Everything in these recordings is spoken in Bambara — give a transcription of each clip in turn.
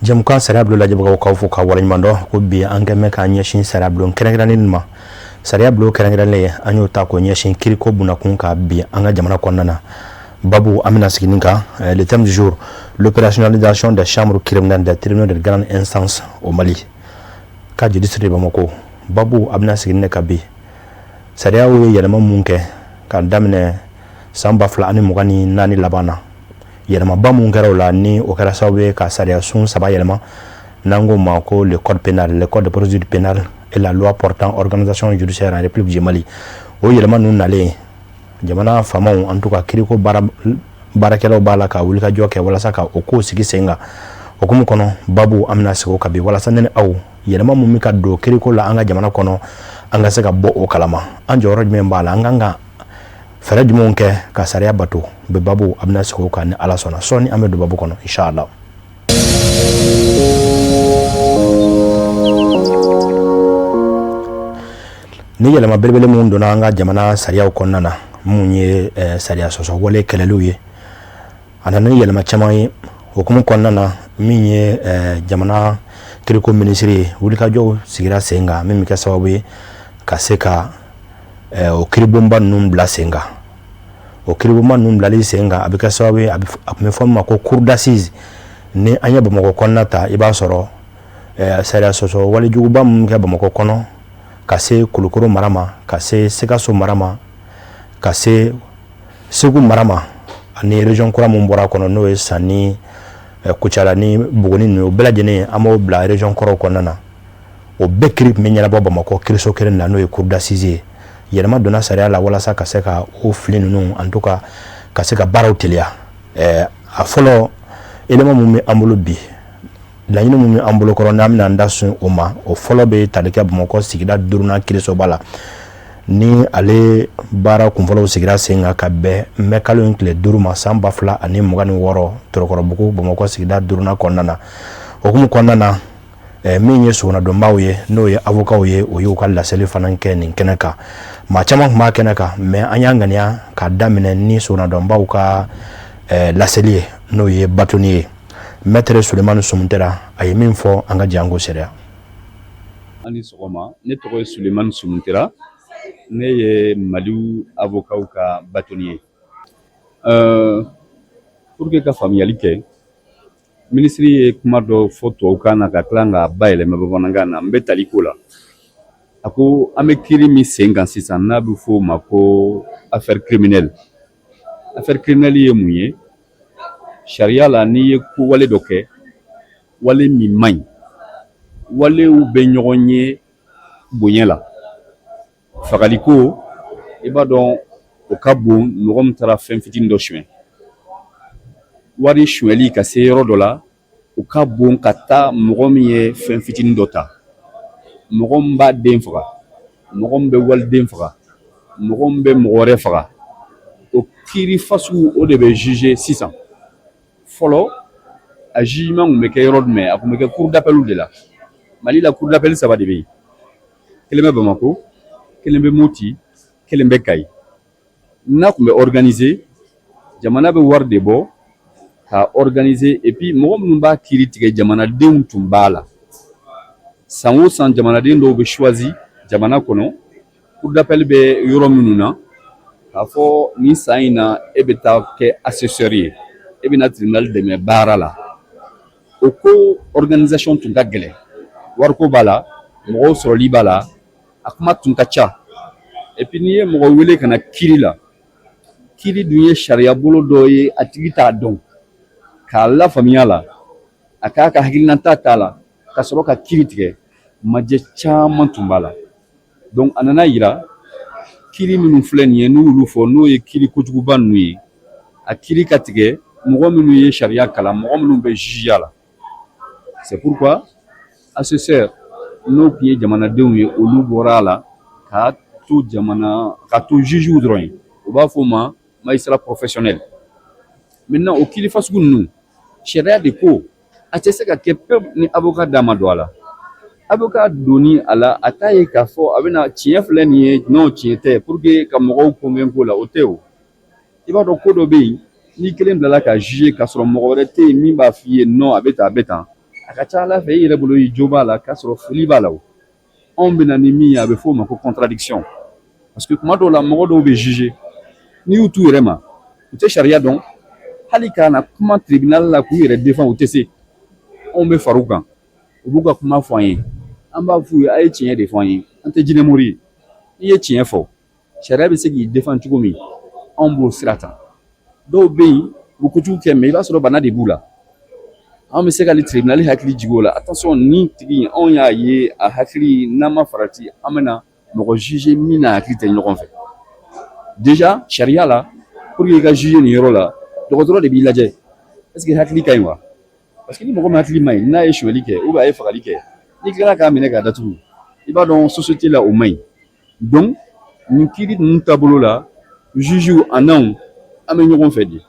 Jamkan sarablo la jabaga ka fu ka walmando ko bi an ga me ka nyashin sarablo kerengranin ma sarablo kerengrale anyo ta ko nyashin kiriko buna kun ka bi an ga jamana konnana babu amina sigininka le thème du jour l'opérationnalisation des chambres criminelles des tribunaux de grande instance au Mali ka di district Bamako babu amina sigininka bi sariyawo yelma munke ka damne samba fla ani mugani nani labana yelma ba mun kɛra la ni o kɛra sababu ka sariya sun saba yelma nango mako le code pénal, le code de procédure pénale et la loi portant organisation judiciaire en République du Mali o yelma nun nale jamana famaw en tout cas kiriko barakɛlaw bala ka wuli ka jɔ kɛ walasa ka o ko sigi senga o kuma kono babu amina sigo kabi walasa nene aw yelma mun mi ka do kiriko la an ka jamana kono an ka se ka bɔ o kalama an jɔyɔrɔ jumɛn b'a la an kan ka fɛrɛ jumɛnw kɛ ka sariya bato be babu abna siko kan ni ala sɔnna sɔni an bɛ don babu kɔnɔ inshallah. Ni yɛlɛma belebele mun donna an ka jamana sariyaw kɔnɔna na mun ye sariya sɔsɔ wale kɛlɛliw ye a nana ni yɛlɛma caman ye hukumu kɔnɔna na min ye jamana kiriko minisiri ye wulikajɔw sigira sen kan min bɛ kɛ sababu ye ka se ka o kiribomba ninnu bila sen kan o kiribomba ninnu bilali sen kan a bɛ kɛ sababu ye a tun bɛ fɔ min ma ko cour d'assises ni an ye Bamakɔ kɔnɔna ta i b'a sɔrɔ sariya sɔsɔ walejuguba minnu kɛ Bamakɔ kɔnɔ ka se Kulukoro mara ma ka se Sikaso mara ma ka se Segu mara ma ani région kura mun bɔra kɔnɔ n'o ye Sani Kucala ni Buguni ninnu o bɛɛ lajɛlen an b'o bila région kɔrɔw kɔnɔna na o bɛɛ kiri tun bɛ ɲɛnabɔ Bamakɔ kiriso kelen na n'o ye cour d'assises ye yɛlɛma donna sariya la walasa ka se ka o fili ninnu en tout cas ka se ka baaraw teliya a fɔlɔ élément mun bɛ an bolo bi laɲini mun bɛ an bolo kɔrɔ n'an bɛna an da sun o ma o fɔlɔ bɛ tali kɛ Bamakɔ sigida 5nan kirisoba la ni ale baara kunfɔlɔw sigira sen kan ka bɛn mai kalo in tile 5 ma san 2026 Torokɔrɔbugu Bamakɔ sigida 5nan kɔnɔna na okumu kɔnɔna na min ye sogonadonbaw ye n'o ye avocats ye o y'u ka laseli fana kɛ nin kɛnɛ kan maa caman tun b'a kɛnɛ kan mais an y'a ŋaniya ka daminɛ ni sogonadonbaw ka laseli ye n'o ye batoni ye maître Sulemani Sumuntera a ye min fɔ an ka jango sariya. Ani sɔgɔma ne tɔgɔ ye Sulemani Sumuntera ne ye Maliw avocats ka batoni ye pour que ka faamuyali kɛ ministre ye kuma dɔ fɔ tubabukan na ka tila ka bayɛlɛma bamanankan na n bɛ tali ko la a ko an bɛ kiiri min sen kan sisan n'a bɛ fɔ o ma ko affaire criminelle ye mun ye sariya la n'i ye ko wale dɔ kɛ wale min man ɲi walew bɛ ɲɔgɔn ye bonya la fagaliko i b'a dɔn o ka bon mɔgɔ min taara fɛn fitinin dɔ suɲɛ wari suɲɛli ka se yɔrɔ dɔ la o ka bon ka taa mɔgɔ min ye fɛn fitinin dɔ ta mɔgɔ min b'a den faga mɔgɔ min bɛ waliden faga mɔgɔ min bɛ mɔgɔ wɛrɛ faga o kiiri fasugu o de bɛ juger sisan fɔlɔ a jugement kun bɛ kɛ yɔrɔ jumɛn a kun bɛ kɛ cour d'appel de la Mali la cour d'appel 3 de bɛ yen kelen bɛ Bamako kelen bɛ Moti kelen bɛ Kayi n'a kun bɛ organiser jamana bɛ wari de bɔ ka organiser et puis mɔgɔ minnu b'a kiiri tigɛ jamanadenw tun b'a la san o san jamanaden dɔw bɛ choisi jamana kɔnɔ cour d'appel bɛ yɔrɔ minnu na k'a fɔ nin san in na e bɛ taa kɛ assesseur ye e bɛna tribunal dɛmɛ baara la o ko organisation tun ka gɛlɛn wariko b'a la mɔgɔw sɔrɔli b'a la a kuma tun ka ca et puis n'i ye mɔgɔ wele ka na kiiri la kiiri dun ye sariya bolo dɔ ye a tigi t'a dɔn k'a lafaamuya la a k'a ka hakilinata t'a la ka sɔrɔ ka kiiri tigɛ majɛ caman tun b'a la donc a nana yira kiiri minnu filɛ nin ye n'olu fɔ n'o ye kiiri kojuguba ninnu ye a kiiri ka tigɛ mɔgɔ minnu ye sariya kalan mɔgɔ minnu bɛ jugeya la c'est pourquoi assesseur n'o tun ye jamanadenw ye olu bɔra a la k'a to jugew dɔrɔn ye u b'a fɔ o ma magistrat professionnel maintenant o kiiri fasugu ninnu sariya de ko a tɛ se ka kɛ pewu ni avocat da ma don a la avocat donni a la a t'a ye k'a fɔ a bɛna tiɲɛ filɛ nin ye non tiɲɛ tɛ pour que ka mɔgɔw convaincre la o tɛ o i b'a dɔn ko dɔ bɛ yen n'i kelen bilala ka juger k'a sɔrɔ mɔgɔ wɛrɛ tɛ yen min b'a f'i ye non a bɛ tan a bɛ tan a ka ca Ala fɛ i yɛrɛ bolo i jo b'a la k'a sɔrɔ fili b'a la o. Anw bɛ na ni min ye a bɛ fɔ o ma ko contradiction parce que kuma dɔw la mɔgɔ dɔw bɛ juger n'i y'u t'u yɛrɛ ma u tɛ sariya dɔn hali k'a na kuma tribunal la k'u yɛrɛ défend u tɛ se anw bɛ far'u kan u b'u ka kuma fɔ an ye an b'a f'u ye a ye tiɲɛ de fɔ an ye an tɛ jinɛmori ye n'i ye tiɲɛ fɔ sariya bɛ se k'i défend cogo min anw b'o sira ta dɔw bɛ yen u kojugu kɛ mais i b'a sɔrɔ bana de b'u la an bɛ se ka tribunal hakili jigin o la attention ni tigi anw y'a ye a hakili n'an ma farati an bɛna mɔgɔ juger min n'a hakili tɛ ɲɔgɔn fɛ déjà sariya la pour que i ka juger nin yɔrɔ la dɔgɔtɔrɔ de b'i lajɛ est-ce que hakili ka ɲi wa parce que ni mɔgɔ min hakili ma ɲi n'a ye suɲɛli kɛ ou bien a ye fagali kɛ n'i tilala k'a minɛ k'a datugu i b'a dɔn société la o man ɲi donc nin kiiri ninnu taabolo la juge a n'anw an bɛ ɲɔgɔn fɛ de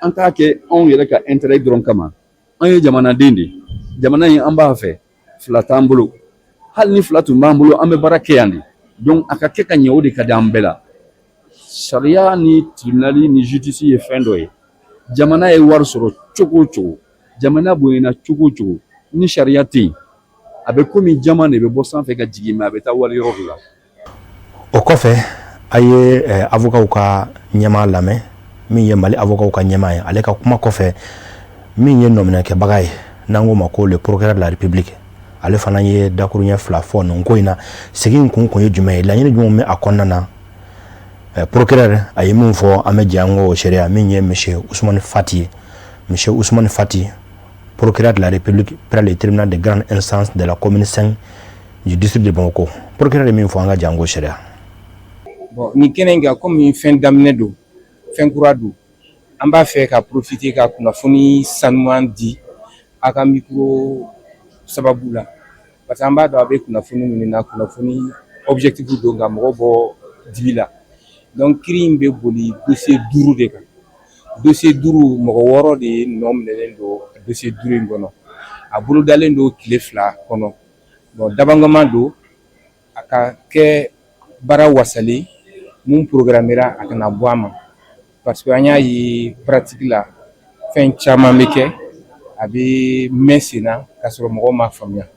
an k'a kɛ anw yɛrɛ ka intérêt dɔrɔn kama an ye jamanaden de jamana in an b'a fɛ fila t'an bolo hali ni fila tun b'an bolo an bɛ baara kɛ yan de donc a ka kɛ ka ɲɛ o de ka di an bɛɛ la sariya ni tribunal ni justice ye fɛn dɔ ye jamana ye wari sɔrɔ cogo o cogo jamana bonyana cogo o cogo ni sariya tɛ yen a bɛ komi jama de bɛ bɔ sanfɛ ka jigin mais a bɛ taa wali yɔrɔ dɔ la. O kɔfɛ a ye avocat ka ɲɛmaa lamɛn min ye Mali avocat ka ɲɛmaa ye ale ka kuma kɔfɛ min ye nominɛ kɛbaga ye n'an ko ma ko le procureur de la République ale fana ye dakuruɲɛ fila fɔ nin ko in na segin kun ye jumɛn ye laɲini jumɛn bɛ a kɔnɔna na procureur a ye min fɔ an bɛ jɛ an ko sariya min ye monsieur Ousmane Fati procureur de la République près le tribunal de grande instance de la commune 5 du district de Bamako procureur min fɔ an ka jɛ an ko sariya. Bon ni kɛnɛ kan comme fɛn daminɛ don fɛn kura don an b'a fɛ ka profiter ka kunnafoni sanuman di a ka micro sababu la parce que an b'a dɔn a bɛ kunnafoni minnu na kunnafoni objectif don ka mɔgɔ bɔ dibi la donc kiiri in bɛ boli dossier 5 de kan dossier 5 mɔgɔ 6 de nɔ minɛlen don dossier 5 in kɔnɔ a bolodalen don tile 2 kɔnɔ bon dabangama don a ka kɛ baara wasalen mun programmera a kana bɔ a ma parce que an y'a ye pratique la fɛn caman bɛ kɛ a bɛ mɛn sen na k'a sɔrɔ mɔgɔw ma faamuya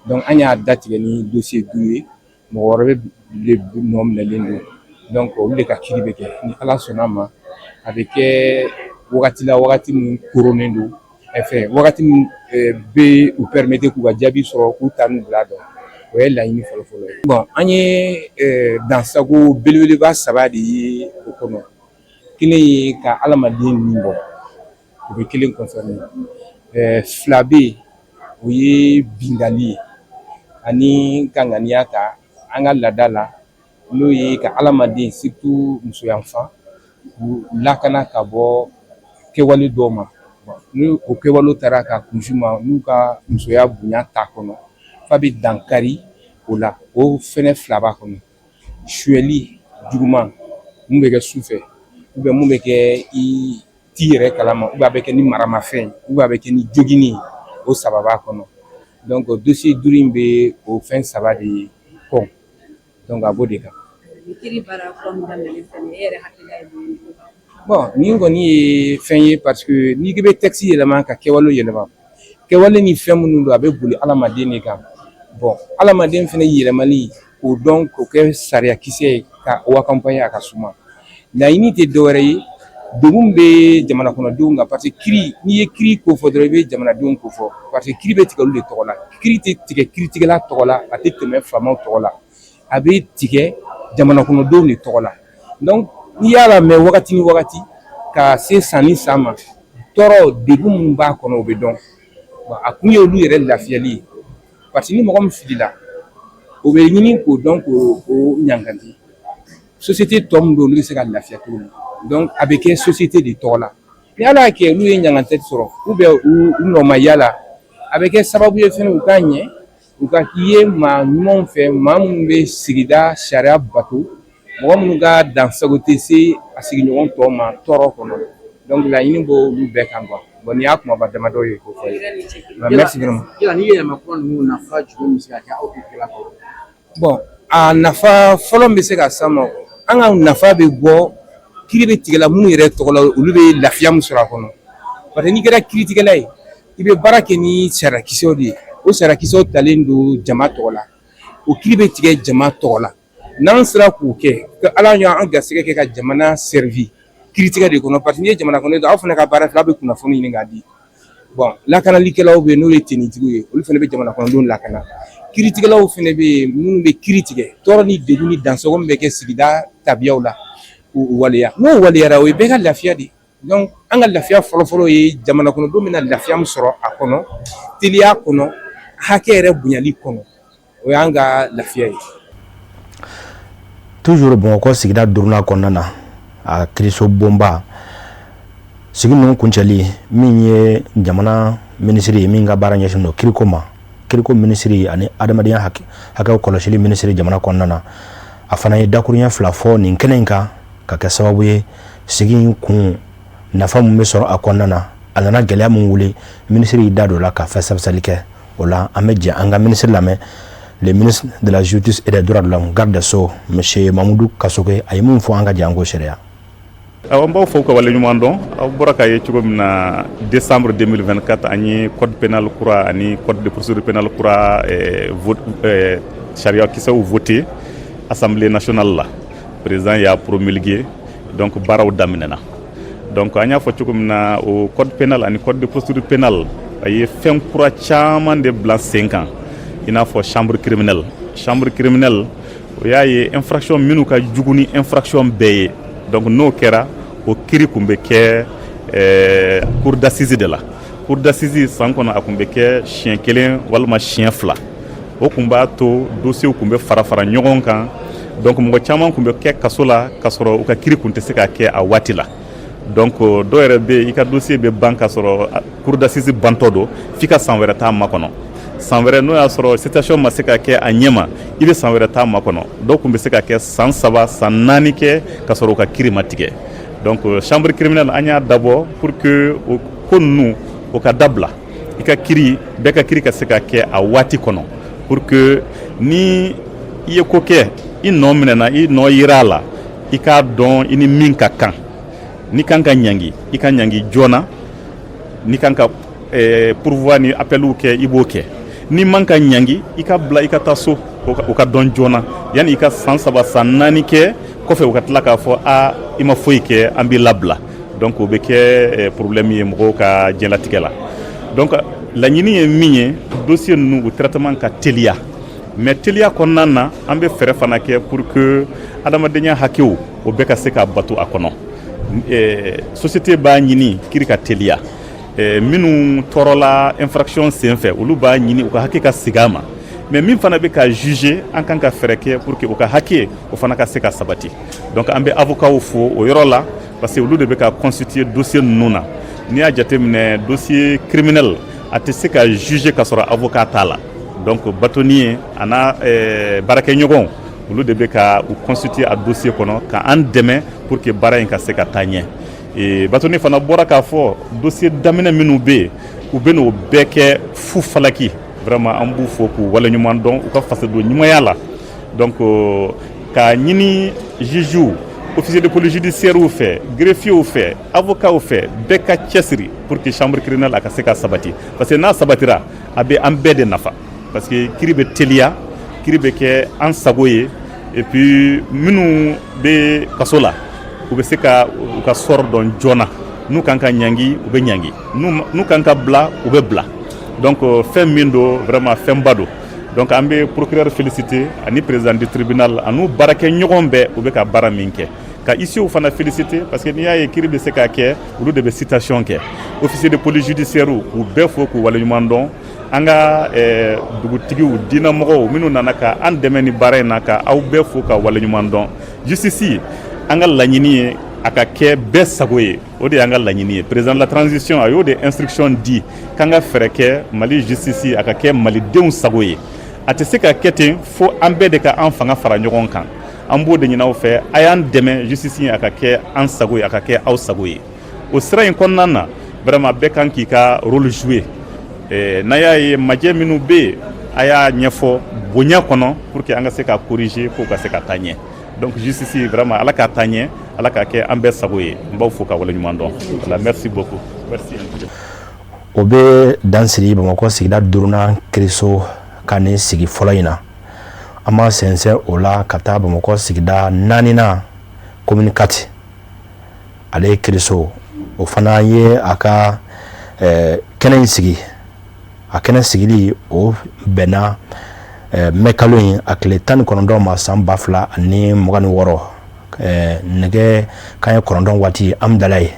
donc an y'a datigɛ ni dossier 5 ye mɔgɔ wɛrɛ bɛ nɔ minɛlen don donc olu de ka kiiri bɛ kɛ ni Ala sɔnna ma a bɛ kɛ wagati la wagati min koronnen don wagati min bɛ u permettre k'u ka jaabi sɔrɔ k'u ta n'u bila dɔn o ye laɲini fɔlɔ-fɔlɔ ye. Bon an ye dansago belebeleba 3 de ye o kɔnɔ kelen ye ka adamaden nin bɔ o bɛ kelen concerné 2 bɛ yen o ye bingali ye ani ka ŋaniya ta an ka laada la n'o ye ka adamaden surtout musoyanfan k'u lakana ka bɔ kɛwale dɔw ma ni o kɛwale taara ka kunsi ma n'u ka musoya bonya t'a kɔnɔ f'a bɛ dankari o la o fɛnɛ 2 b'a kɔnɔ suyɛli juguman mun bɛ kɛ sufɛ ou bien mun bɛ kɛ i t'i yɛrɛ kalama ou bien a bɛ kɛ ni maramafɛn ou bien a bɛ kɛ ni jogini o 3 b'a kɔnɔ donc dossier 5 in bɛ o fɛn 3 de kɔn donc a b'o de kan. Bon nin kɔni ye fɛn ye parce que n'i bɛ texte yɛlɛma ka kɛwale yɛlɛma kɛwale ni fɛn minnu don a bɛ boli adamaden de kan bon adamaden fɛnɛ yɛlɛmali k'o dɔn k'o kɛ sariya kisɛ ye ka o accompagner a ka suma laɲini tɛ dɔwɛrɛ ye degun bɛ jamana kɔnɔdenw kan parce que kiiri n'i ye kiiri ko fɔ dɔrɔn i bɛ jamanadenw ko fɔ parce que kiiri bɛ tigɛ olu de tɔgɔ la kiiri tɛ tigɛ kiiritigɛla tɔgɔ la a tɛ tɛmɛ faamaw tɔgɔ la a bɛ tigɛ jamana kɔnɔdenw de tɔgɔ la donc n'i y'a lamɛn wagati ni wagati ka se san ni san ma tɔɔrɔ degun minnu b'a kɔnɔ o bɛ dɔn a kun ye olu yɛrɛ lafiyali ye parce que ni mɔgɔ min filila o bɛ ɲini k'o dɔn k'o ɲanganti société tɔ min bɛ olu bɛ se ka lafiya cogo min donc a bɛ kɛ société de tɔgɔ la ni Ala y'a kɛ olu ye ɲangantɛ sɔrɔ ou bien u nɔmaya la a bɛ kɛ sababu ye fɛnɛ u ka ɲɛ u ka k'i ye maa ɲumanw fɛ maa minnu bɛ sigida sariya bato mɔgɔ minnu ka dansago tɛ se a sigiɲɔgɔn tɔw ma tɔɔrɔ kɔnɔ donc laɲini b'o olu bɛɛ kan quoi bon nin y'a kumaba damadɔ ye k'o fɔ ye merci vraiment. Bon a nafa fɔlɔ bɛ se ka s'a ma an ka nafa bɛ bɔ kiiri bɛ tigɛla minnu yɛrɛ tɔgɔ la olu bɛ lafiya min sɔrɔ a kɔnɔ parce que n'i kɛra kiiritigɛla ye i bɛ baara kɛ ni sarakisɛw de ye o sarakisɛw talen don jama tɔgɔ la o kiiri bɛ tigɛ jama tɔgɔ la n'an sera k'o kɛ ala y'an garisɛgɛ kɛ ka jamana servi kiiritigɛ de kɔnɔ parce que n'i ye jamana kɔnɔ aw fana ka baara fila bɛ kunnafoni ɲini k'a di bon lakanalikɛlaw bɛ yen n'o ye tenitigiw ye olu fana bɛ jamana kɔnɔdenw lakana kiiritigɛlaw fana bɛ yen minnu bɛ kiiri tigɛ tɔɔrɔ ni degun ni dansɔgɔ min bɛ kɛ sigida tabiyaw la k'u waleya n'o waleyara o ye bɛɛ ka lafiya de donc an ka lafiya fɔlɔfɔlɔ ye jamana kɔnɔdenw bɛna lafiya min sɔrɔ a kɔnɔ teliya kɔnɔ hakɛ yɛrɛ bonyali kɔnɔ o y'an ka lafiya ye. toujours Bamakɔ sigida duruna kɔnɔna na a kiiriso bonba sigi ninnu kuncɛli min ye jamana minisiri ye min ka baara ɲɛsin don kiiriko ma kiiriko minisiri ani adamadenya hakɛw kɔlɔsili minisiri jamana kɔnɔna na a fana ye dakuruɲɛ fila fɔ nin kɛnɛ in kan ka kɛ sababu ye sigi in kun nafa mun bɛ sɔrɔ a kɔnɔna na a nana gɛlɛya mun wuli minisiri y'i da don la ka fɛsɛfɛsɛli kɛ o la an bɛ jɛ an ka minisiri lamɛn le ministre de la justice et des droits de l'homme garde des sceaux monsieur Mamadou Kasoke a ye mun fɔ an ka jɛ an ko sariya. Aw n b'aw fo ka wale ɲuman dɔn aw bɔra k'a ye cogo min na décembre 2024 an ye code pénal kura ani code de procédure pénale kura sariya kisɛw voté assemblée nationale la président y'a promulgué donc baaraw daminɛna donc an y'a fɔ cogo min na o code pénal ani code de procédure pénale a ye fɛn kura caman de bila sen kan i n'a fɔ chambre criminelle o y'a ye infraction minnu ka jugu ni infraction bɛɛ ye donc n'o kɛra o kiiri kun bɛ kɛ cour d'assises de la cour d'assises san kɔnɔ a kun bɛ kɛ siɲɛ 1 walima siɲɛ 2 o kun b'a to dossier kun bɛ fara ɲɔgɔn kan donc mɔgɔ caman kun bɛ kɛ kaso la ka sɔrɔ u ka kiiri kun tɛ se ka kɛ a waati la donc dɔw yɛrɛ bɛ i ka dossier bɛ ban ka sɔrɔ cour d'assises bantɔ don f'i ka san wɛrɛ t'a makɔnɔ san wɛrɛ n'o y'a sɔrɔ citation ma se ka kɛ a ɲɛma i bɛ san wɛrɛ t'a makɔnɔ dɔw kun bɛ se ka kɛ san 3 san 4 kɛ ka sɔrɔ u ka kiiri ma tigɛ donc chambre criminelle an y'a dabɔ pour que o ko ninnu o ka dabila i ka kiiri bɛɛ ka kiiri ka se ka kɛ a waati kɔnɔ pour que ni i ye ko kɛ i nɔ minɛna i nɔ yera a la i k'a dɔn i ni min ka kan ni kan ka ɲangi i ka ɲangi joona ni kan ka pourvoi ni appeliw kɛ i b'o kɛ ni man ka ɲangi i ka bila i ka taa so o ka dɔn joona yani i ka san 3 san 4 kɛ kɔfɛ u ka tila k'a fɔ i ma foyi kɛ an b'i labila donc o bɛ kɛ problème ye mɔgɔw ka diɲɛlatigɛ la donc laɲini ye min ye dossier ninnu o traitement ka teliya mais teliya kɔnɔna na an bɛ fɛɛrɛ fana kɛ pour que adamadenya hakɛw o bɛ ka se ka bato a kɔnɔ société b'a ɲini kiiri ka teliya minnu tɔɔrɔla infraction senfɛ olu b'a ɲini u ka hakɛ ka segin a ma mais min fana bɛ ka juger an kan ka fɛɛrɛ kɛ pour que u ka hakɛ o fana ka se ka sabati donc an bɛ avocats fo o yɔrɔ la parce que olu de bɛ ka constituer dossier ninnu na n'i y'a jateminɛ dossier criminel a tɛ se ka juger ka sɔrɔ avocat t'a la donc bâtonnier a n'a baarakɛɲɔgɔnw olu de bɛ ka u constituer a dossier kɔnɔ ka an dɛmɛ pour que baara in ka se ka taa ɲɛ bâtonnier fana bɔra k'a fɔ dossier daminɛ minnu bɛ yen u bɛ n'o bɛɛ kɛ fu falaki vraiment an b'u fo k'u waleɲuman dɔn u ka fasoden ɲumanya la donc k'a ɲini jugew officier de police judiciaire fɛ greffier fɛ avocat fɛ bɛɛ ka cɛsiri pour que chambre criminelle a ka se ka sabati parce que n'a sabatira a bɛ an bɛɛ de nafa parce que kiiri bɛ teliya kiiri bɛ kɛ an sago ye et puis minnu bɛ kaso la u bɛ se ka u ka sɔrɔ dɔn joona n'u kan ka ɲangi u bɛ ɲangi n'u kan ka bila u bɛ bila donc fɛn min don vraiment fɛnba don donc an bɛ procureur féliciter ani président du tribunal ani baarakɛɲɔgɔn bɛɛ u bɛ ka baara min kɛ ka isiw fana féliciter parce que n'i y'a ye kiiri bɛ se ka kɛ olu de bɛ citation kɛ officier de police judiciaire k'u bɛɛ fo k'u waleɲuman dɔn an ka dugutigiw diinɛmɔgɔw minnu nana ka an dɛmɛ ni baara in na ka aw bɛɛ fo ka waleɲuman dɔn justice an ka laɲini ye a ka kɛ bɛɛ sago ye o de y'an ka laɲini ye président de la transition a y'o de instruction di k'an ka fɛɛrɛ kɛ mali justice a ka kɛ malidenw sago ye a tɛ se ka kɛ ten fo an bɛɛ de ka an fanga fara ɲɔgɔn kan an b'o de ɲini aw fɛ a y'an dɛmɛ justice a ka kɛ an sago ye a ka kɛ aw sago ye o sira in kɔnɔna na vraiment bɛɛ kan k'i ka rôle jouer n'a y'a ye majɛ minnu bɛ yen a y'a ɲɛfɔ bonya kɔnɔ pour que an ka se ka corriger k'o ka se ka taa ɲɛ donc justice vraiment ala k'a taa ɲɛ ala k'a kɛ an bɛɛ sago ye n b'aw fo ka waleɲuman dɔn voilà merci beaucoup merci. o bɛ dan siri Bamakɔ sigida 5nan kiiriso ka nin sigi fɔlɔ in na an ma sɛnsɛn o la ka taa Bamakɔ sigida 4nan commune 4 ale ye kiiriso o fana ye a ka kɛnɛ in sigi a kɛnɛ sigili o bɛnna mɛ kalo in a tile 19 ma san 2026 nɛgɛ kanɲɛ 9 waati Amdala ye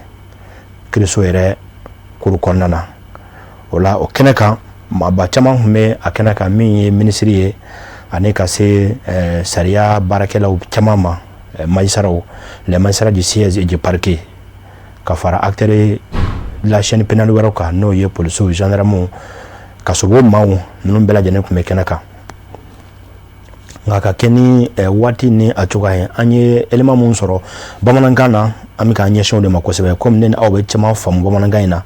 kiiriso yɛrɛ kuru kɔnɔna na o la o kɛnɛ kan maaba caman tun bɛ a kɛnɛ kan min ye minisiri ye ani ka se sariya baarakɛlaw caman ma magistrat les magistrats du siège et du parquet ka fara acteurs de la chaîne pénale wɛrɛw kan n'o ye policiers gendarmes ka sogo maaw ninnu bɛɛ lajɛlen tun bɛ kɛnɛ kan nka ka kɛ ni waati ni a cogoya ye an ye élément mun sɔrɔ bamanankan na an bɛ k'an ɲɛsin o de ma kosɛbɛ comme ne ni aw bɛ caman faamu bamanankan in na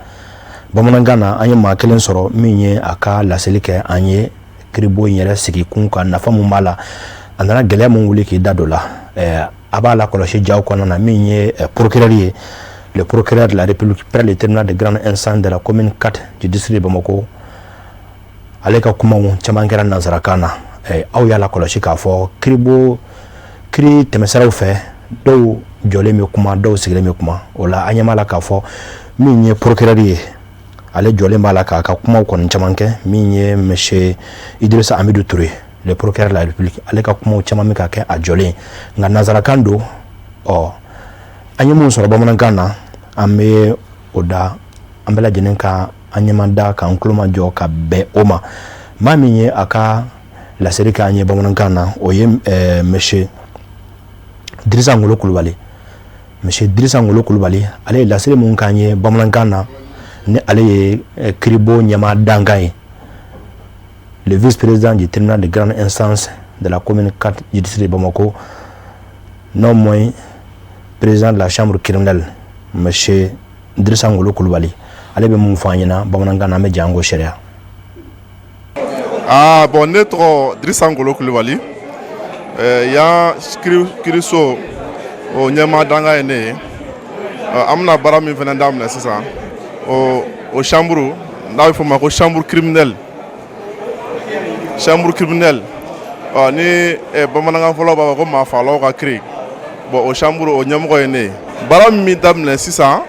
bamanankan na an ye maa kelen sɔrɔ min ye a ka laseli kɛ an ye kiiribo in yɛrɛ sigi kun kan nafa mun b'a la a nana gɛlɛya mun wuli k'i da don la a b'a la kɔlɔsi jaw kɔnɔna na min ye procureur ye le procureur de la République près le tribunal de grande instance de la commune 4 du district de Bamako ale ka kumaw caman kɛra nansarakan na aw y'a la kɔlɔsi k'a fɔ kiiri tɛmɛsiraw fɛ dɔw jɔlen bɛ kuma dɔw sigilen bɛ kuma o la an ɲɛ b'a la k'a fɔ min ye procureur ye ale jɔlen b'a la k'a ka kumaw kɔni caman kɛ min ye monsieur Idrissa Amidou Touré le procureur de la République ale ka kumaw caman bɛ ka kɛ a jɔlen nka nansarakan don an ye mun sɔrɔ bamanankan na an bɛ o da an bɛɛ lajɛlen ka an ɲɛma da k'an tulo majɔ ka bɛn o ma maa min ye a ka laseli kɛ an ye bamanankan na o ye monsieur Dirisa Ngolo Kulubali monsieur Dirisa Ngolo Kulubali ale ye laseli mun k'an ye bamanankan na ni ale ye kiiribo ɲɛma dankan ye le vice-président du tribunal de grande instance de la commune 4 du district de Bamako non moins président de la chambre criminelle monsieur Dirisa Ngolo Kulubali ale bɛ mun fɔ an ɲɛna bamanankan na an bɛ jɛ an ko sariya. Bon ne tɔgɔ Dirisa Ngolo Kulubali yan kiiriso o ɲɛma danga ye ne ye an bɛna baara min fana daminɛ sisan o chambre n'a bɛ fɔ o ma ko chambre criminelle ni bamanankan fɔlɔ b'a fɔ ko maafagalaw ka kiiri bon o chambre o ɲɛmɔgɔ ye ne ye baara min bɛ daminɛ sisan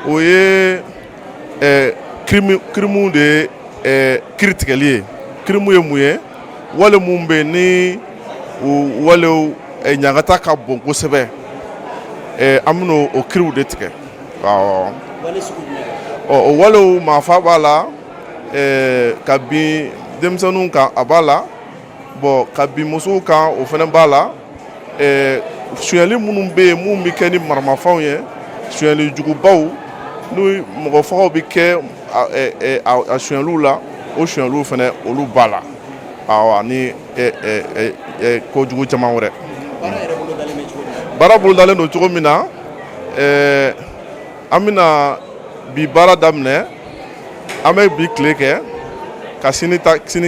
o ye kirimu de ye kiiri tigɛli ye kirimu ye mun ye wale mun bɛ ni o walew ɲangata ka bon kosɛbɛ an bɛna o kiiriw de tigɛ o walew maafa b'a la ka bin denmisɛnninw kan a b'a la bon ka bin musow kan o fana b'a la sonyali minnu bɛ yen mun bɛ kɛ ni maramafɛnw ye sonyali jugubaw n'u mɔgɔfagaw bɛ kɛ a sonyaliw la o sonyaliw fana olu b'a la ni kojugu caman wɛrɛ baara bolodalen don cogo min na an bɛna bi baara daminɛ an bɛ bi tile kɛ ka sini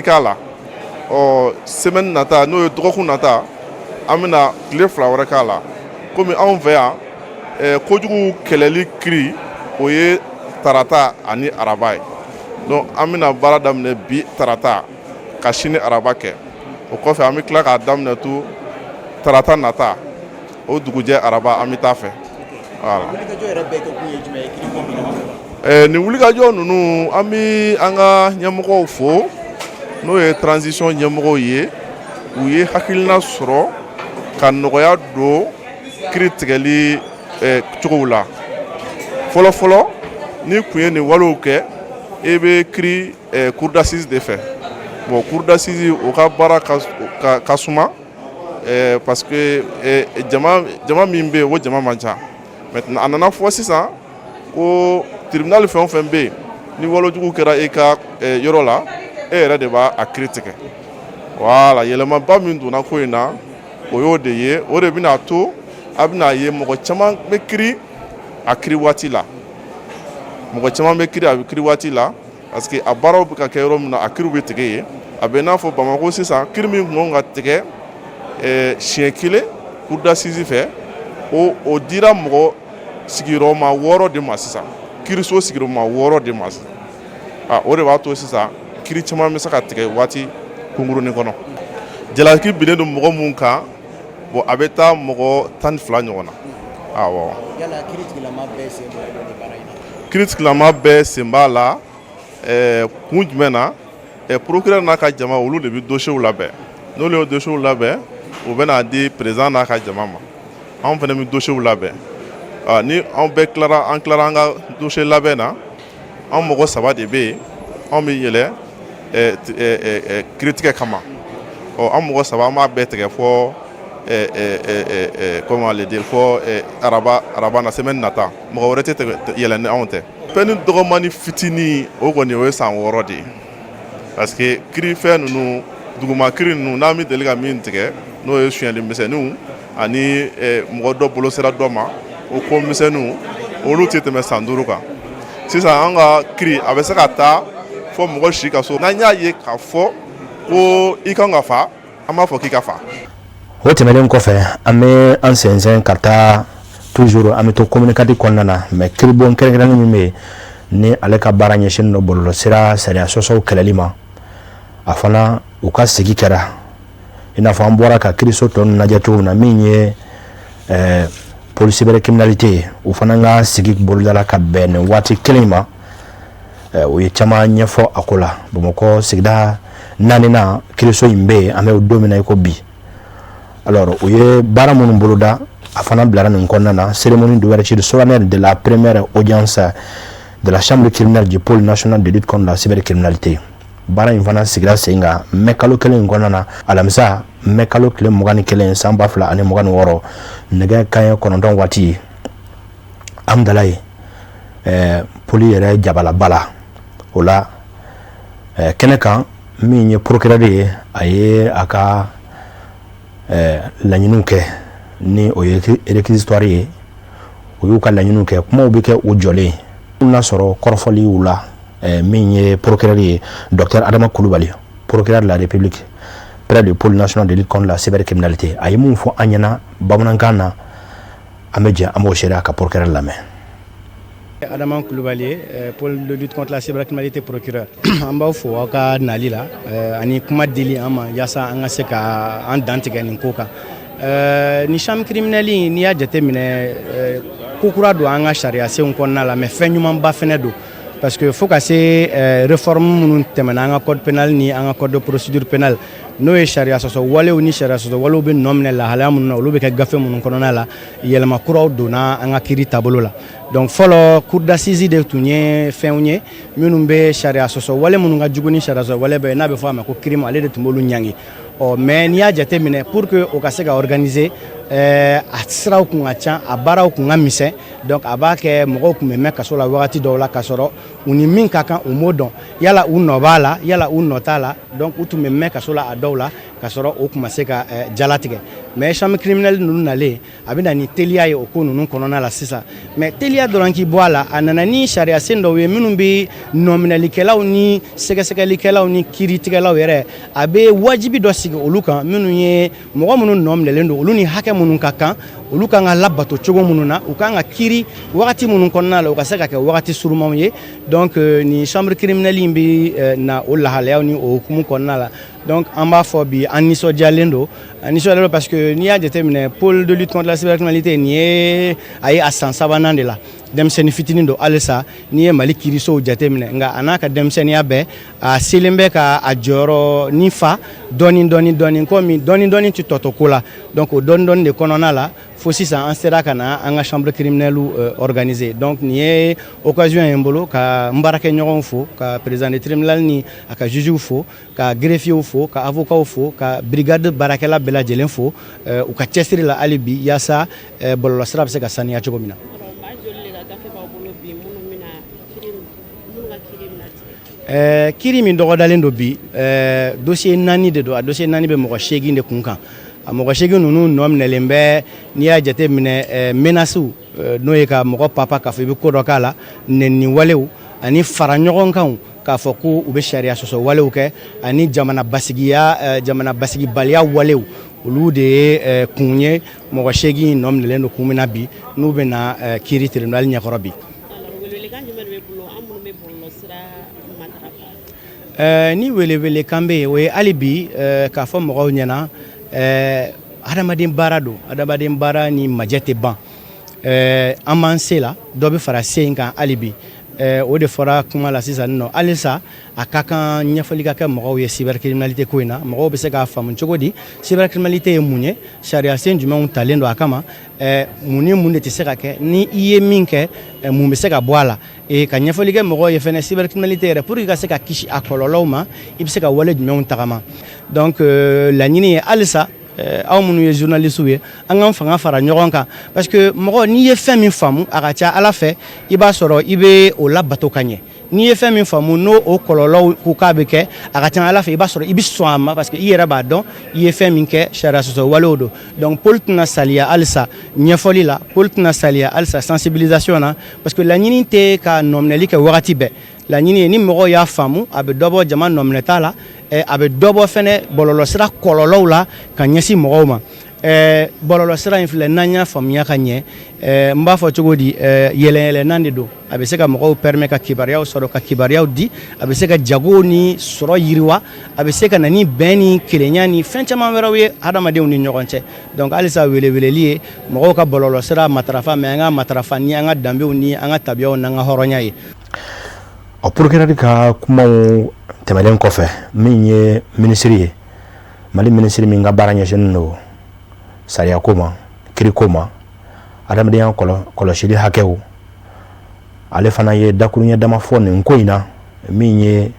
k'a la semaine nata n'o ye dɔgɔkun nata an bɛna tile 2 wɛrɛ k'a la komi anw fɛ yan kojugu kɛlɛli kiiri o ye tarata ani araba ye donc an bɛna baara daminɛ bi tarata ka sini araba kɛ o kɔfɛ an bɛ tila k'a daminɛ tu tarata nata o dugujɛ araba an bɛ taa fɛ voilà. Ni wulikajɔ ninnu an bɛ an ka ɲɛmɔgɔw fo n'o ye transition ɲɛmɔgɔw ye u ye hakilina sɔrɔ ka nɔgɔya don kiiri tigɛli cogow la fɔlɔfɔlɔ ni kun ye nin walew kɛ e bɛ kiiri cour d'assises de fɛ bon cour d'assises o ka baara ka suma parce que jama min bɛ yen o jama man ca maintenant a nana fɔ sisan ko tribunal fɛn o fɛn bɛ yen ni walojugu kɛra e ka yɔrɔ la e yɛrɛ de b'a kiiri tigɛ voilà yɛlɛmaba min donna ko in na o y'o de ye o de bɛna to a bɛna ye mɔgɔ caman bɛ kiiri a kiiri waati la mɔgɔ caman bɛ kiiri a bɛ kiiri waati la parce que a baaraw bɛ ka kɛ yɔrɔ min na a kiiriw bɛ tigɛ yen a bɛ n'a fɔ Bamako sisan kiiri min tun ka tigɛ siɲɛ kelen cour d'assises fɛ o dira mɔgɔ sigiyɔrɔma 6 de ma sisan kiiriso sigiyɔrɔma 6 de ma o de b'a to sisan kiiri caman bɛ se ka tigɛ waati kunkurunin kɔnɔ jalaki binnen don mɔgɔ mun kan bon a bɛ taa mɔgɔ 12 ɲɔgɔn na awɔ kiiri tigilama bɛɛ sen b'a la kun jumɛn na procureur n'a ka jama olu de bɛ dossiers labɛn n'olu ye dossiers labɛn u bɛ n'a di président n'a ka jama ma anw fana bɛ dossiers labɛn ni anw bɛɛ tilara an ka dossier labɛn na anw mɔgɔ 3 de bɛ yen anw bɛ yɛlɛ kiiri tigɛ kama anw mɔgɔ 3 an b'a bɛɛ tigɛ fɔ comment le dire fɔ araba na semaine nata mɔgɔ wɛrɛ tɛ yɛlɛ ni anw tɛ fɛn dɔgɔmani fitinin o kɔni o ye san 6 de ye parce que kiiri fɛn ninnu duguma kiiri ninnu n'an bɛ deli ka min tigɛ n'o ye sonyali misɛnninw ani mɔgɔ dɔ bolo sera dɔ ma o ko misɛnninw olu tɛ tɛmɛ san 5 kan sisan an ka kiiri a bɛ se ka taa fɔ mɔgɔ si ka so n'an y'a ye k'a fɔ ko i kan ka fa an b'a fɔ k'i ka fa. o tɛmɛnen kɔfɛ an bɛ an sɛnsɛn ka taa toujours an bɛ to communiqué kɔnɔna na mais kiiribon kɛrɛnkɛrɛnnen min bɛ yen ni ale ka baara ɲɛsinnen don bɔlɔlɔsira sariya sɔsɔw kɛlɛli ma a fana u ka sigi kɛra i n'a fɔ an bɔra ka kiiriso tɔ ninnu lajɛ cogo min na min ye police cybercriminalité ye u fana ka sigi bolodala ka bɛn nin waati kelen ma u ye caman ɲɛfɔ a ko la Bamakɔ sigida 4nan kiiriso in bɛ yen an bɛ don min na i ko bi alors u ye baara minnu boloda a fana bilara nin kɔnɔna na cérémonie d'ouverture solennelle de la première audience de la chambre criminelle du pôle national de lutte contre la cybercriminalité baara in fana sigira sen kan mɛ kalo kelen in kɔnɔna na alamisa mɛ kalo tile 21 san 2026 nɛgɛ kanɲɛ 9 waati Amdalaye poli yɛrɛ jabalaba la o la kɛnɛ kan min ye procureur ye a ye a ka laɲiniw kɛ ni o ye réquisitoire ye o y'u ka laɲiniw kɛ kumaw bɛ kɛ u jɔlen n'a sɔrɔ kɔrɔfɔliw la min ye procureur ye docteur Adama Kulubali procureur de la République près du pôle national de lutte contre la cybercriminalité a ye mun fɔ an ɲɛna bamanankan na an bɛ jɛ an b'o seere a ka procureur lamɛn. Adama Kulubali pôle de lutte contre la cybercriminalité procureur an b'aw fo aw ka nali la ani kuma dili an ma yaasa an ka se ka an dan tigɛ nin ko kan ni chambre criminelle n'i y'a jateminɛ ko kura don an ka sariya senw kɔnɔna la mais fɛn ɲumanba fɛnɛ don parce que fo ka se réforme minnu tɛmɛna an ka code pénal ni an ka code de procédure pénale n'o ye sariya sɔsɔ walew ni sariya sɔsɔ walew bɛ nɔ minɛ lahalaya minnu na olu bɛ kɛ gafe minnu kɔnɔna la yɛlɛma kuraw donna an ka kiiri taabolo la donc fɔlɔ cour d'assises de tun ye fɛnw ye minnu bɛ sariya sɔsɔ wale minnu ka jugu ni sariya sɔsɔ wale bɛ n'a bɛ fɔ a ma ko crime ale de tun b'olu ɲangi mais n'i y'a jateminɛ pour que o ka se ka organiser a siraw kun ka ca a baaraw kun ka misɛn donc a b'a kɛ mɔgɔw kun bɛ mɛn kaso la wagati dɔw la ka sɔrɔ u ni min ka kan u m'o dɔn yala u nɔ b'a la yala u nɔ t'a la donc u tun bɛ mɛn kaso la a dɔw la ka sɔrɔ o kun ma se ka jalatigɛ mais chambre criminelle ninnu nalen a bɛ na ni teliya ye o ko ninnu kɔnɔna la sisan mais teliya dɔrɔn k'i bɔ a la a nana ni sariya sen dɔw ye minnu bɛ nɔminalikɛlaw ni sɛgɛsɛgɛlikɛlaw ni kiiritigɛlaw yɛrɛ a bɛ wajibi dɔ sigi olu kan minnu ye mɔgɔ minnu nɔminɛlen don olu ni hakɛ minnu ka kan olu kan ka labato cogo minnu na u kan ka kiiri wagati minnu kɔnɔna la u ka se ka kɛ wagati surumanw ye donc ni chambre criminelle in bɛ na o lahalayaw ni o hukumu kɔnɔna la donc an b'a fɔ bi an nisɔndiyalen don parce que n'i y'a jateminɛ pôle de lutte contre la cybercriminalité nin ye a ye a san 3nan de la denmisɛnnin fitinin don halisa n'i ye Mali kiirisow jateminɛ nka a n'a ka denmisɛnninya bɛɛ a selen bɛ ka a jɔyɔrɔ ni fa dɔɔni dɔɔni komi dɔɔni tɛ tɔtɔ ko la donc o dɔɔni de kɔnɔna la fo sisan an sera ka na an ka chambre criminelle organiser donc nin ye occasion ye n bolo ka n baarakɛɲɔgɔnw fo ka président de tribunal ni a ka jugew fo ka greffiers fo ka avocats fo ka brigade baarakɛla bɛɛ lajɛlen fo u ka cɛsiri la hali bi yaasa bɔlɔlɔsira bɛ se ka saniya cogo min na. Kiiri min dɔgɔdalen don bi dossier 4 de don a dossier 4 bɛ mɔgɔ 8 de kun kan a mɔgɔ 8 ninnu nɔ minɛlen bɛ n'i y'a jateminɛ menaces n'o ye ka mɔgɔ papa k'a fɔ i bɛ ko dɔ k'a la nɛni walew ani fara ɲɔgɔn kanw k'a fɔ ko u bɛ sariya sɔsɔ walew kɛ ani jamana basigibaliya walew olu de ye kun ye mɔgɔ 8 nɔ minɛlen don kun min na bi n'u bɛ na kiiri tribunal ɲɛkɔrɔ bi. ni wele kan bɛ yen o ye hali bi k'a fɔ mɔgɔw ɲɛna adamaden baara don adamaden baara ni majɛ tɛ ban an b'an se la dɔ bɛ fara se in kan hali bi o de fɔra kuma la sisan nɔ halisa a ka kan ɲɛfɔli ka kɛ mɔgɔw ye cybercriminalité ko in na mɔgɔw bɛ se k'a faamu cogo di cybercriminalité ye mun ye sariya sen jumɛnw talen don a kama mun ni mun de tɛ se ka kɛ ni i ye min kɛ mun bɛ se ka bɔ a la ka ɲɛfɔli kɛ mɔgɔw ye fɛnɛ cybercriminalité yɛrɛ pour que i ka se ka kisi a kɔlɔlɔw ma i bɛ se ka wale jumɛnw tagama donc laɲini ye halisa aw minnu ye journalistes ye an k'an fanga fara ɲɔgɔn kan parce que mɔgɔ n'i ye fɛn min faamu a ka ca ala fɛ i b'a sɔrɔ i bɛ o labato ka ɲɛ n'i ye fɛn min faamu n'o o kɔlɔlɔw ko k'a bɛ kɛ a ka ca ala fɛ i b'a sɔrɔ i bɛ sɔn a ma parce que i yɛrɛ b'a dɔn i ye fɛn min kɛ sariya sɔsɔ walew don donc pôle tɛna saliya halisa ɲɛfɔli la pôle tɛna saliya halisa sensibilisation na parce que laɲini tɛ ka nɔminɛli kɛ wagati bɛɛ laɲini ye ni mɔgɔw y'a faamu a bɛ dɔ bɔ jama nɔminɛta la a bɛ dɔ bɔ fɛnɛ bɔlɔlɔsira kɔlɔlɔw la ka ɲɛsin mɔgɔw ma bɔlɔlɔsira in filɛ n'an y'a faamuya ka ɲɛ n b'a fɔ cogo di yɛlɛyɛlɛnan de don a bɛ se ka mɔgɔw permet ka kibaruyaw sɔrɔ ka kibaruyaw di a bɛ se ka jago ni sɔrɔ yiriwa a bɛ se ka na ni bɛn ni kelenya ni fɛn caman wɛrɛw ye hadamadenw ni ɲɔgɔn cɛ donc halisa weleweleli ye mɔgɔw ka bɔlɔlɔsira matarafa mais an ka matarafa ni an ka danbew ni an ka tabiyaw n'an ka hɔrɔnya ye o procureur ka kumaw tɛmɛlen kɔfɛ min ye ministre ye mali ministre min ka baara ɲɛsinnen don sariya ko ma kiri ko ma adamadenya kɔlɔsili hakɛw ale fana ye dakuruɲɛ dama fɔ nin ko in na min ye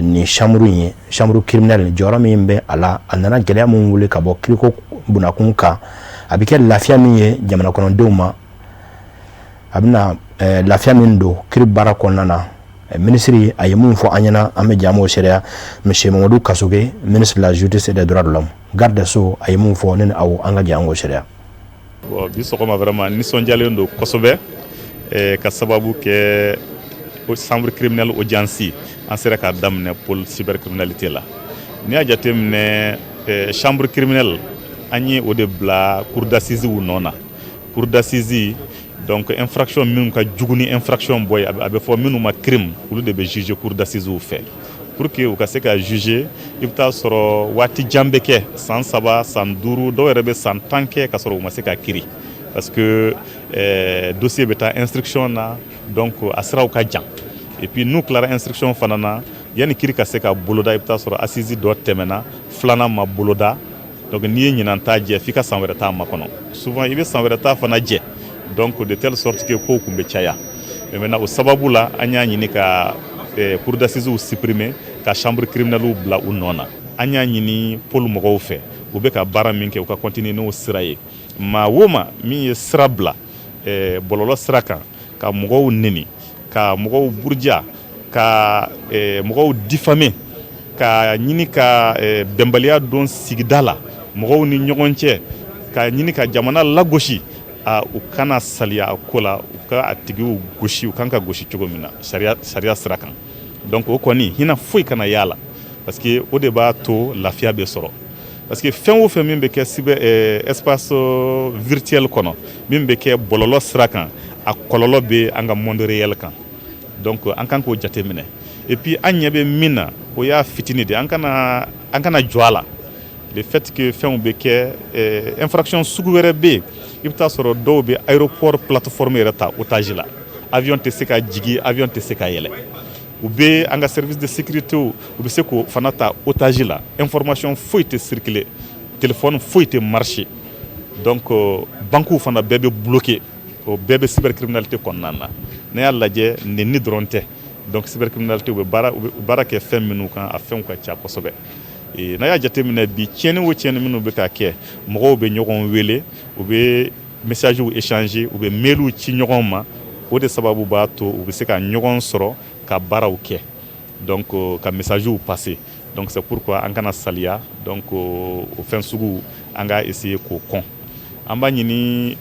nin chambre in ye chambre criminelle jɔyɔrɔ min bɛ a la a nana gɛlɛya min wuli ka bɔ kiriko bunakun kan a bɛ kɛ lafiya min ye jamana kɔnɔdenw ma a bɛna lafiya min don kiri baara kɔnɔna na ministre a ye mun fɔ an ɲɛna an bɛ jamu sereya monsieur Mamadou Kasoge ministre de la justice et des droits de l'homme garde des sceaux a ye mun fɔ ne ni aw an ka jamu sereya bon bi sɔgɔma vraiment nisɔndiyalen don kosɛbɛ ka sababu kɛ chambre criminelle audience an sera k'a daminɛ pôle cybercriminalité la n'i y'a jateminɛ chambre criminelle an ye o de bila cour d'assises nɔ na cour d'assises donc infraction minnu ka jugu ni infraction boy a bɛ fɔ minnu ma crime olu de bɛ juger cour d'assises fɛ pour que u ka se ka juger i bɛ taa sɔrɔ waati jan bɛ kɛ san 3 san 5 dɔw yɛrɛ bɛ san 10 kɛ ka sɔrɔ u ma se ka kiri parce que dossier bɛ taa instruction na donc a siraw ka jan et puis n'u tilara instruction fana na yanni kiri ka se ka boloda i bɛ taa sɔrɔ assise dɔ tɛmɛna filanan ma boloda donc n'i ye ɲinan ta jɛ f'i ka san wɛrɛ t'a makɔnɔ souvent i bɛ san wɛrɛ ta fana jɛ donc de telle sorte que ko kun bɛ caya mais maintenant o sababu la an y'a ɲini ka cour d'assises supprimer ka chambre criminelle bila u nɔ na an y'a ɲini pôle mɔgɔw fɛ u bɛ ka baara min kɛ u ka continuer n'o sira ye maa o maa min ye sira bila bɔlɔlɔ sira kan ka mɔgɔw neni ka mɔgɔw buruja ka mɔgɔw diffamer ka ɲini ka bɛnbaliya don sigida la mɔgɔw ni ɲɔgɔn cɛ ka ɲini ka jamana lagosi u kana saliya a ko la u ka a tigiw gosi u kan ka gosi cogo min na sariya sira kan donc o kɔni hinɛ foyi kana y'a la parce que o de b'a to lafiya bɛ sɔrɔ parce que fɛn o fɛn min bɛ kɛ espace virtuel kɔnɔ min bɛ kɛ bɔlɔlɔ sira kan a kɔlɔlɔ bɛ an ka monde réel kan donc an kan k'o jateminɛ et puis an ɲɛ bɛ min na o y'a fitini de an kana jɔ a la le fait que fɛnw bɛ kɛ infraction sugu wɛrɛ bɛ yen i bɛ taa sɔrɔ dɔw bɛ aéroport plateforme yɛrɛ ta otage la avion tɛ se ka jigin avion tɛ se ka yɛlɛ u bɛ an ka service de sécurité u bɛ se k'o fana ta otage la information foyi tɛ circuler téléphone foyi tɛ marcher donc banques fana bɛɛ bɛ bloqué o bɛɛ bɛ cybercriminalité kɔnɔna na ne y'a lajɛ nɛni dɔrɔn tɛ donc cybercriminalité u bɛ baara kɛ fɛn minnu kan a fɛnw ka ca kosɛbɛ n'a y'a jateminɛ bi tiɲɛni o tiɲɛni minnu bɛ ka kɛ mɔgɔw bɛ ɲɔgɔn wele u bɛ messagew échanger u bɛ mailiw ci ɲɔgɔn ma o de sababu b'a to u bɛ se ka ɲɔgɔn sɔrɔ ka baaraw kɛ donc ka messagew passer donc c'est pourquoi an kana saliya donc o fɛn sugu an ka essayer k'o kɔn an b'a ɲini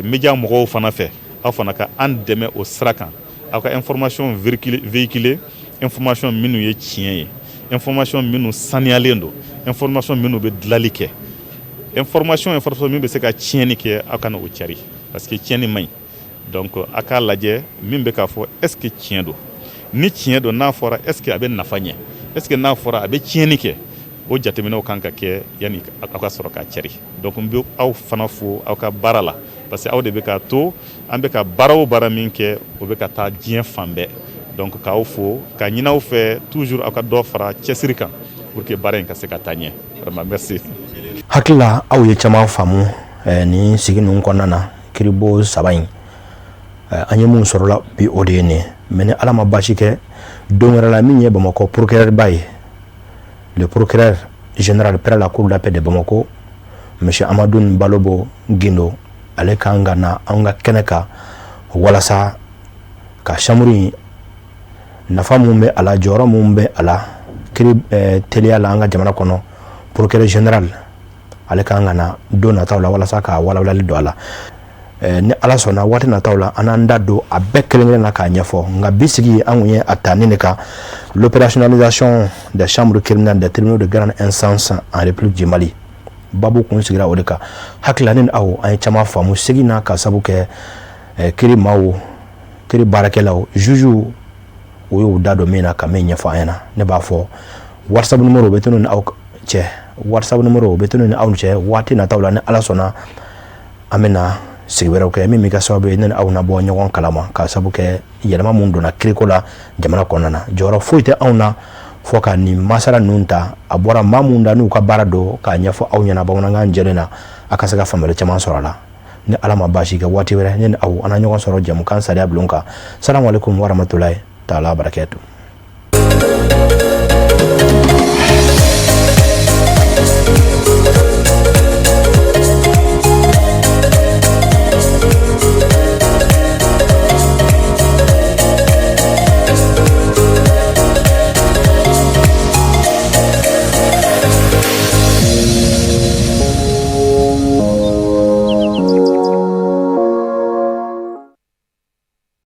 média mɔgɔw fana fɛ aw fana ka an dɛmɛ o sira kan aw ka information véhiculer information minnu ye tiɲɛ ye information minnu saniyalen don information minnu bɛ dilali kɛ information min bɛ se ka tiɲɛni kɛ aw kana o cari parce que tiɲɛni man ɲi donc a k'a lajɛ min bɛ k'a fɔ est ce que tiɲɛ don ni tiɲɛ don n'a fɔra est ce que a bɛ nafa ɲɛ est ce que n'a fɔra a bɛ tiɲɛni kɛ o jateminɛw kan ka kɛ yani aw ka sɔrɔ k'a cɛri donc n bɛ aw fana fo aw ka baara la parce que aw de bɛ ka to an bɛ ka baara o baara min kɛ o bɛ ka taa diɲɛ fan bɛɛ donc k'aw fo ka ɲini aw fɛ toujours aw ka dɔ fara cɛsiri kan pour que baara in ka se ka taa ɲɛ vraiment merci. hakilila aw ye caman faamu ni sigi ninnu kɔnɔna na kiribɔ saba in an ye mun sɔrɔla bi o de ye nin mais ni ala ma baasi kɛ don wɛrɛ la min ye Bamakɔ procureur ba ye le procureur général près la cour d'appel de Bamako monsieur Amadou Balobo Gindo ale kan ka na an ka kɛnɛ kan walasa ka chambre nafa mun bɛ a la jɔyɔrɔ mun bɛ a la kiri teliya la an ka jamana kɔnɔ procureur général ale kan ka na don nataw la walasa ka walawalali don a la ni ala sɔnna waati nataw la an an da don a bɛɛ kelen-kelen na k'a ɲɛfɔ nka bi sigi an kun ye a ta ni de kan l'opérationnalisation des chambres criminelles des tribunaux de grande instance en République du Mali babu kun sigira o de kan hakilila ni aw an ye caman faamu segi na ka sabu kɛ kiri maaw kiri baarakɛlaw juge o y'u da don min na ka min ɲɛfɔ an ɲɛna ne b'a fɔ whatsapp numéro bɛ tunu ni aw cɛ whatsapp numéro bɛ tunu ni aw cɛ waati nataw la ni ala sɔnna an bɛna sigi wɛrɛw kɛ min bɛ kɛ sababu ye ne ni aw na bɔ ɲɔgɔn kalama ka sabu kɛ yɛlɛma mun donna kiriko la jamana kɔnɔna na jɔyɔrɔ foyi tɛ anw na fɔ ka nin masala ninnu ta a bɔra maa mun da n'u ka baara don k'a ɲɛfɔ aw ɲɛna bamanankan jɛlen na a ka se ka faamuyali caman sɔrɔ a la ni ala ma baasi kɛ waati wɛrɛ ne ni aw an na ɲɔgɔn sɔrɔ jamukan sariya bulon kan salamu alaikum warahmatulahi taala barakɛtu